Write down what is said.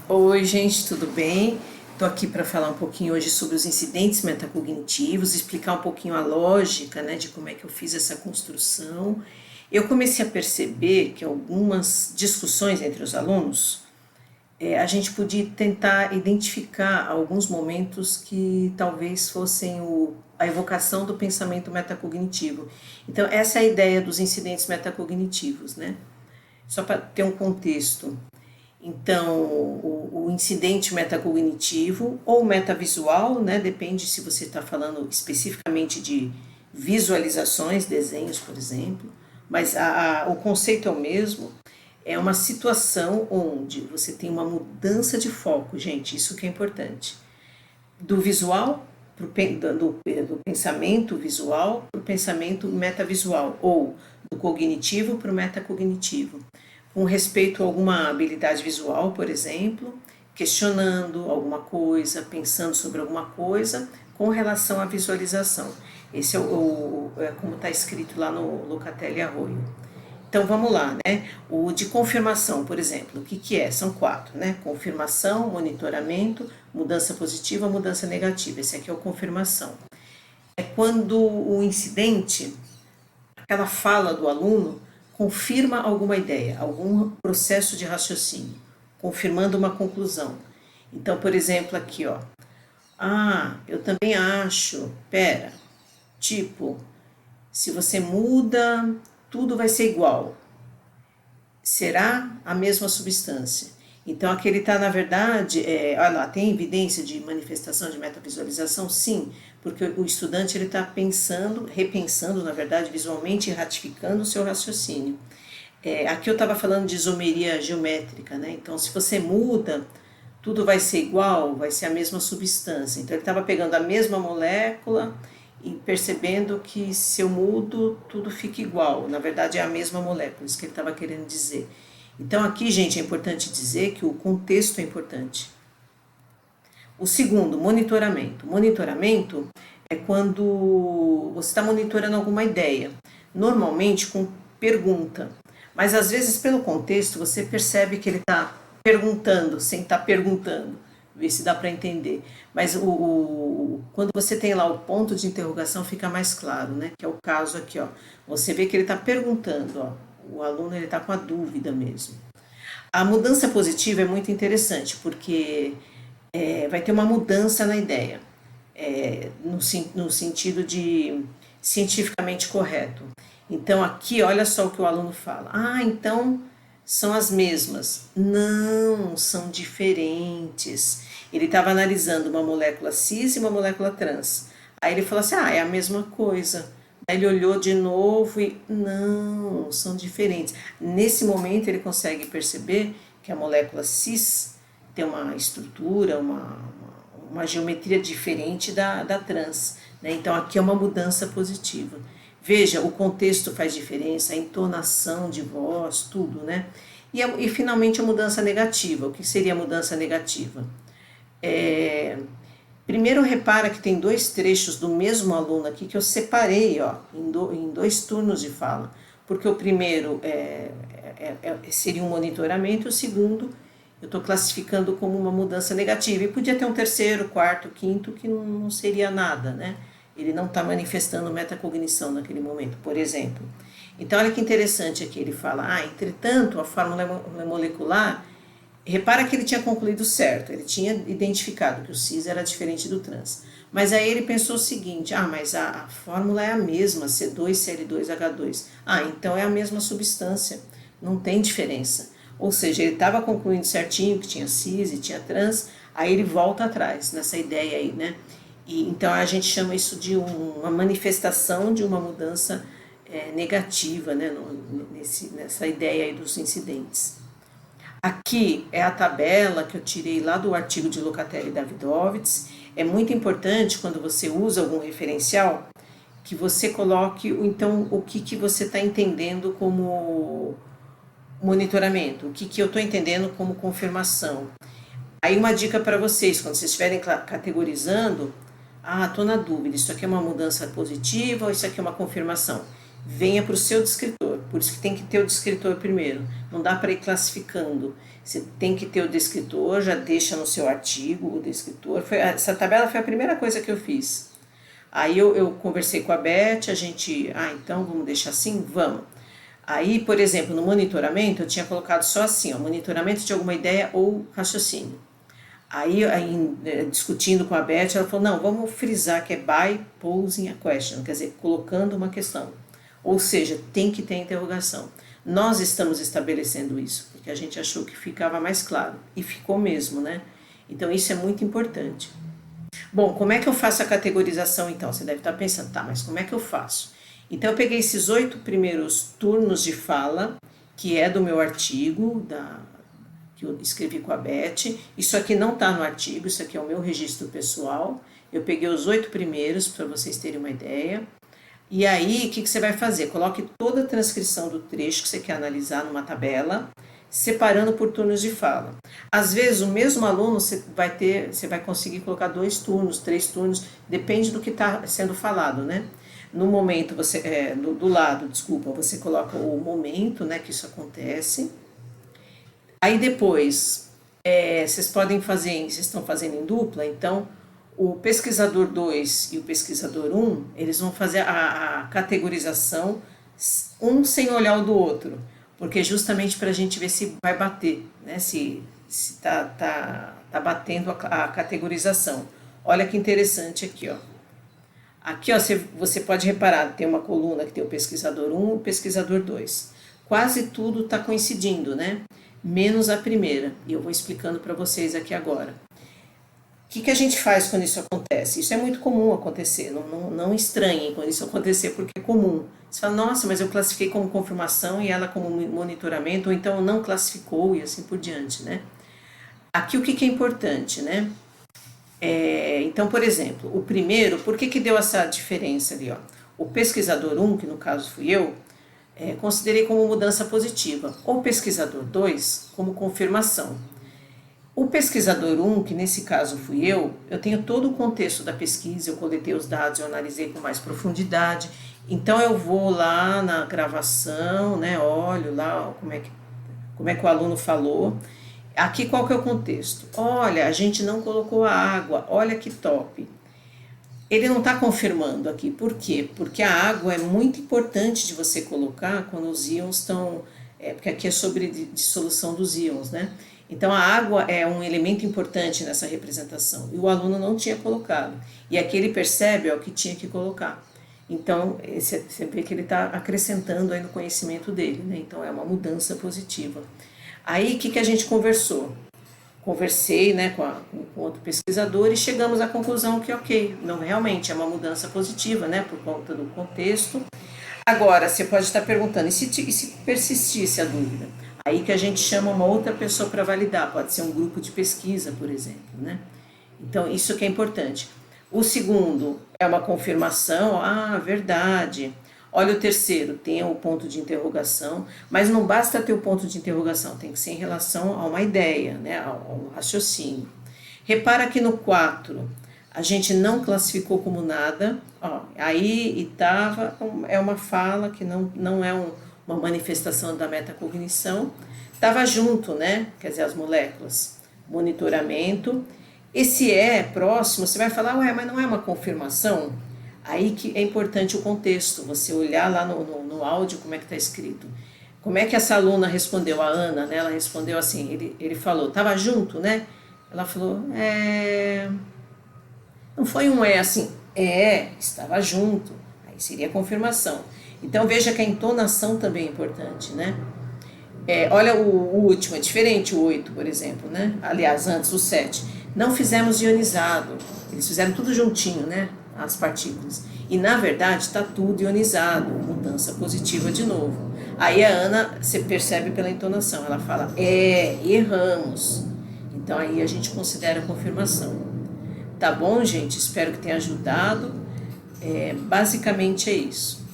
Oi, gente, tudo bem? Estou aqui para falar um pouquinho hoje sobre os incidentes metacognitivos, explicar um pouquinho a lógica, né, de como é que eu fiz essa construção. Eu comecei a perceber que algumas discussões entre os alunos, a gente podia tentar identificar alguns momentos que talvez fossem a evocação do pensamento metacognitivo. Então, essa é a ideia dos incidentes metacognitivos, né? Só para ter um contexto. Então, o incidente metacognitivo ou metavisual, né, depende se você está falando especificamente de visualizações, desenhos, por exemplo, mas o conceito é o mesmo. É uma situação onde você tem uma mudança de foco, gente, isso que é importante. Do visual, do pensamento visual para o pensamento metavisual, ou do cognitivo para o metacognitivo com respeito a alguma habilidade visual, por exemplo, questionando alguma coisa, pensando sobre alguma coisa com relação à visualização. Esse é como está escrito lá no Locatelli Arroyo. Então vamos lá, né? O de confirmação, por exemplo, o que é? São 4, né? Confirmação, monitoramento, mudança positiva, mudança negativa. Esse aqui é o confirmação. É quando o incidente, aquela fala do aluno, confirma alguma ideia, algum processo de raciocínio, confirmando uma conclusão. Então, por exemplo, aqui, ó. Ah, eu também acho. Pera. Tipo, se você muda, tudo vai ser igual. Será a mesma substância. Então, aqui ele está, na verdade, olha lá, tem evidência de manifestação de metavisualização? Sim, porque o estudante está pensando, repensando, na verdade, visualmente e ratificando o seu raciocínio. Aqui eu estava falando de isomeria geométrica, né? Então, se você muda, tudo vai ser igual, vai ser a mesma substância. Então, ele estava pegando a mesma molécula e percebendo que se eu mudo, tudo fica igual. Na verdade, é a mesma molécula, isso que ele estava querendo dizer. Então, aqui, gente, é importante dizer que o contexto é importante. O segundo, monitoramento. Monitoramento é quando você está monitorando alguma ideia, normalmente com pergunta. Mas, às vezes, pelo contexto, você percebe que ele está perguntando, sem estar perguntando. Ver se dá para entender. Mas quando você tem lá o ponto de interrogação, fica mais claro, né? Que é o caso aqui, ó. Você vê que ele está perguntando, ó. O aluno ele está com a dúvida mesmo. A mudança positiva é muito interessante, porque vai ter uma mudança na ideia, no sentido de cientificamente correto. Então, aqui, olha só o que o aluno fala. Ah, então são as mesmas. Não, são diferentes. Ele estava analisando uma molécula cis e uma molécula trans. Aí ele falou assim, é a mesma coisa. Aí ele olhou de novo e, não, são diferentes. Nesse momento ele consegue perceber que a molécula cis tem uma estrutura, uma geometria diferente da trans. Né? Então aqui é uma mudança positiva. Veja, o contexto faz diferença, a entonação de voz, tudo, né? E finalmente a mudança negativa. O que seria a mudança negativa? Primeiro repara que tem 2 trechos do mesmo aluno aqui que eu separei, ó, em 2 turnos de fala. Porque o primeiro seria um monitoramento e o segundo eu estou classificando como uma mudança negativa. E podia ter um terceiro, quarto, quinto que não seria nada, né? Ele não está manifestando metacognição naquele momento, por exemplo. Então, olha que interessante aqui, ele fala, entretanto, a fórmula molecular, repara que ele tinha concluído certo, ele tinha identificado que o cis era diferente do trans. Mas aí ele pensou o seguinte, mas a fórmula é a mesma, C2Cl2H2. Então é a mesma substância, não tem diferença. Ou seja, ele estava concluindo certinho que tinha cis e tinha trans, aí ele volta atrás nessa ideia aí, né? Então a gente chama isso de uma manifestação de uma mudança negativa, né, nessa ideia aí dos incidentes. Aqui é a tabela que eu tirei lá do artigo de Locatelli e Davidovits. É muito importante quando você usa algum referencial que você coloque então o que você está entendendo como monitoramento, o que eu estou entendendo como confirmação. Aí uma dica para vocês, quando vocês estiverem categorizando, estou na dúvida, isso aqui é uma mudança positiva ou isso aqui é uma confirmação? Venha para o seu descritor. Por isso que tem que ter o descritor primeiro. Não dá para ir classificando. Você tem que ter o descritor, já deixa no seu artigo o descritor. Essa tabela foi a primeira coisa que eu fiz. Aí eu conversei com a Beth, a gente, então vamos deixar assim? Vamos. Aí, por exemplo, no monitoramento, eu tinha colocado só assim, monitoramento de alguma ideia ou raciocínio. Aí, discutindo com a Beth, ela falou, não, vamos frisar que é by posing a question, quer dizer, colocando uma questão. Ou seja, tem que ter interrogação. Nós estamos estabelecendo isso, porque a gente achou que ficava mais claro. E ficou mesmo, né? Então, isso é muito importante. Bom, como é que eu faço a categorização, então? Você deve estar pensando, tá, mas como é que eu faço? Então, eu peguei esses 8 primeiros turnos de fala, que é do meu artigo, que eu escrevi com a Beth. Isso aqui não está no artigo, isso aqui é o meu registro pessoal. Eu peguei os 8 primeiros, para vocês terem uma ideia. E aí, o que você vai fazer? Coloque toda a transcrição do trecho que você quer analisar numa tabela, separando por turnos de fala. Às vezes, o mesmo aluno você vai conseguir colocar 2 turnos, 3 turnos, depende do que está sendo falado, né? No momento, do lado, você coloca o momento, né, que isso acontece. Aí depois, vocês podem fazer, vocês estão fazendo em dupla, então o pesquisador 2 e o pesquisador 1, eles vão fazer a categorização, um sem olhar o do outro, porque justamente para a gente ver se vai bater, né? Se tá batendo a categorização. Olha que interessante aqui, ó. Aqui, ó, você pode reparar, tem uma coluna que tem o pesquisador 1 e o pesquisador 2. Quase tudo está coincidindo, né? Menos a primeira, e eu vou explicando para vocês aqui agora. O que a gente faz quando isso acontece? Isso é muito comum acontecer, não estranhem quando isso acontecer, porque é comum. Você fala, nossa, mas eu classifiquei como confirmação e ela como monitoramento, ou então não classificou e assim por diante, né? Aqui o que é importante, né? Então, por exemplo, o primeiro, por que deu essa diferença ali, ó? O pesquisador 1, que no caso fui eu, considerei como mudança positiva. O pesquisador 2, como confirmação. O pesquisador 1, que nesse caso fui eu tenho todo o contexto da pesquisa, eu coletei os dados, eu analisei com mais profundidade, então eu vou lá na gravação, né, olho lá como é que o aluno falou. Aqui qual que é o contexto? Olha, a gente não colocou a água, olha que top. Ele não está confirmando aqui, por quê? Porque a água é muito importante de você colocar quando os íons estão... porque aqui é sobre dissolução dos íons, né? Então, a água é um elemento importante nessa representação, e o aluno não tinha colocado. E aqui ele percebe que tinha que colocar. Então, você vê que ele está acrescentando aí no conhecimento dele, né? Então, é uma mudança positiva. Aí, o que a gente conversou? Conversei, né, com outro pesquisador e chegamos à conclusão que, ok, não, realmente é uma mudança positiva, né, por conta do contexto. Agora, você pode estar perguntando, e se persistisse a dúvida? Aí que a gente chama uma outra pessoa para validar, pode ser um grupo de pesquisa, por exemplo, né? Então, isso que é importante. O segundo é uma confirmação, verdade. Olha o terceiro, tem o ponto de interrogação, mas não basta ter o ponto de interrogação, tem que ser em relação a uma ideia, né, a um raciocínio. Repara que no 4, a gente não classificou como nada, aí é uma fala que não é uma manifestação da metacognição, estava junto, né, quer dizer, as moléculas, monitoramento. Esse próximo, você vai falar, mas não é uma confirmação? Aí que é importante o contexto, você olhar lá no áudio como é que está escrito. Como é que essa aluna respondeu, a Ana, né? Ela respondeu assim, ele falou, estava junto, né? Ela falou, não foi assim, estava junto, aí seria confirmação. Então veja que a entonação também é importante, né? Olha o último, é diferente o 8, por exemplo, né? Aliás, antes o 7. Não fizemos ionizado, eles fizeram tudo juntinho, né? As partículas. E na verdade está tudo ionizado, mudança positiva de novo. Aí a Ana, você percebe pela entonação, ela fala, erramos. Então aí a gente considera a confirmação. Tá bom, gente? Espero que tenha ajudado. Basicamente é isso.